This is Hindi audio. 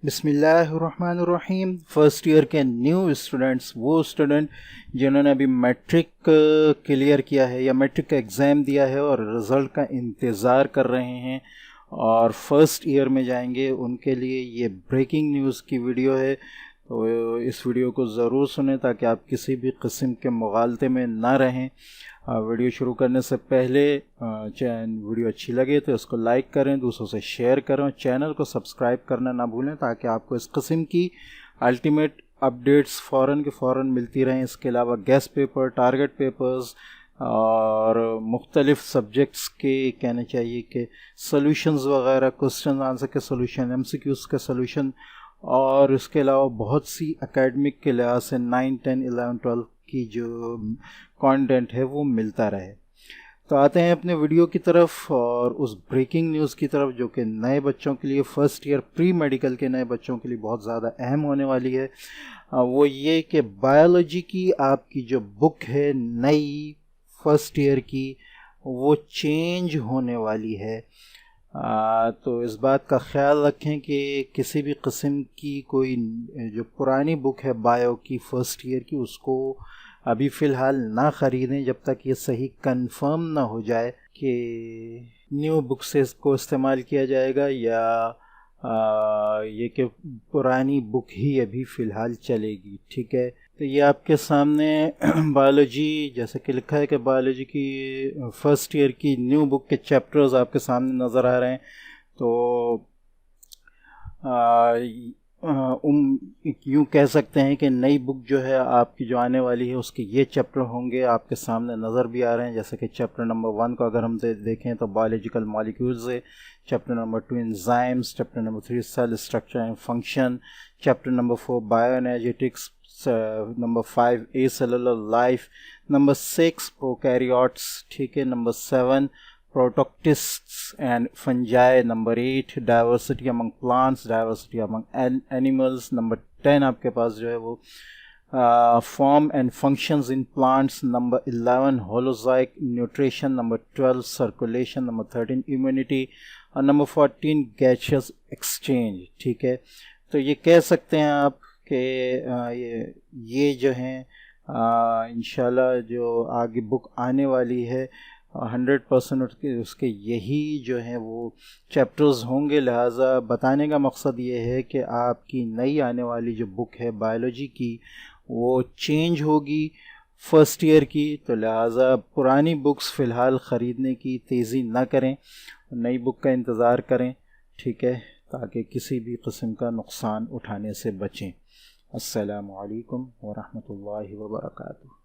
बिस्मिल्लाहिर्रहमानिर्रहीम। फर्स्ट ईयर के न्यू स्टूडेंट्स, वो स्टूडेंट जिन्होंने अभी मैट्रिक क्लियर किया है या मैट्रिक का एग्ज़ाम दिया है और रिज़ल्ट का इंतज़ार कर रहे हैं और फर्स्ट ईयर में जाएंगे, उनके लिए ये ब्रेकिंग न्यूज़ की वीडियो है। तो इस वीडियो को ज़रूर सुनें ताकि आप किसी भी किस्म के मुगालते में ना रहें। वीडियो शुरू करने से पहले वीडियो अच्छी लगे तो इसको लाइक करें, दूसरों से शेयर करें, चैनल को सब्सक्राइब करना ना भूलें ताकि आपको इस किस्म की अल्टीमेट अपडेट्स फ़ौरन के फ़ौरन मिलती रहें। इसके अलावा गेस्ट पेपर, टारगेट पेपर्स और मुख्तलिफ़ सब्जेक्ट्स के कहना चाहिए कि सॉल्यूशंस वगैरह, क्वेश्चन आंसर के सॉल्यूशन, एमसीक्यूज़ के सॉल्यूशन और इसके अलावा बहुत सी एकेडमिक के लिहाज से 9, 10, 11, 12 की जो कंटेंट है वो मिलता रहे। तो आते हैं अपने वीडियो की तरफ और उस ब्रेकिंग न्यूज़ की तरफ जो कि नए बच्चों के लिए, फर्स्ट ईयर प्री मेडिकल के नए बच्चों के लिए बहुत ज़्यादा अहम होने वाली है। वो ये कि बायोलॉजी की आपकी जो बुक है नई फर्स्ट ईयर की, वो चेंज होने वाली है। तो इस बात का ख्याल रखें कि किसी भी किस्म की कोई जो पुरानी बुक है बायो की फर्स्ट ईयर की, उसको अभी फ़िलहाल ना ख़रीदें जब तक ये सही कंफर्म ना हो जाए कि न्यू बुक से इसको इस्तेमाल किया जाएगा या ये कि पुरानी बुक ही अभी फ़िलहाल चलेगी। ठीक है, तो ये आपके सामने बायोलॉजी, जैसे कि लिखा है कि बायोलॉजी की फ़र्स्ट ईयर की न्यू बुक के चैप्टर्स आपके सामने नज़र आ रहे हैं। तो यूँ कह सकते हैं कि नई बुक जो है आपकी जो आने वाली है उसके ये चैप्टर होंगे, आपके सामने नज़र भी आ रहे हैं। जैसे कि चैप्टर नंबर 1 को अगर हम देखें तो बायोलॉजिकल मॉलिक्यूल्स है, chapter number 2 enzymes, chapter number 3 cell structure and function, chapter number 4 bioenergetics, number 5 a cellular life, number 6 prokaryotes, ठीक है, number 7 prototists and fungi, number 8 diversity among plants, diversity among animals, number 10 आपके पास जो है वो form and functions in plants, number 11 holozoic nutrition, number 12 circulation, number 13 immunity और number 14 gaseous exchange। ठीक है, तो ये कह सकते हैं आप कि ये जो हैं इंशाल्लाह जो आगे बुक आने वाली है 100% उसके यही जो हैं वो चैप्टर्स होंगे। लिहाजा बताने का मकसद ये है कि आपकी नई आने वाली जो बुक है बायोलॉजी की वो चेंज होगी फर्स्ट ईयर की। तो लिहाजा पुरानी बुक्स फ़िलहाल ख़रीदने की तेज़ी ना करें, नई बुक का इंतज़ार करें, ठीक है, ताकि किसी भी किस्म का नुकसान उठाने से बचें। अस्सलामु अलैकुम व रहमतुल्लाहि व बरकातुहू।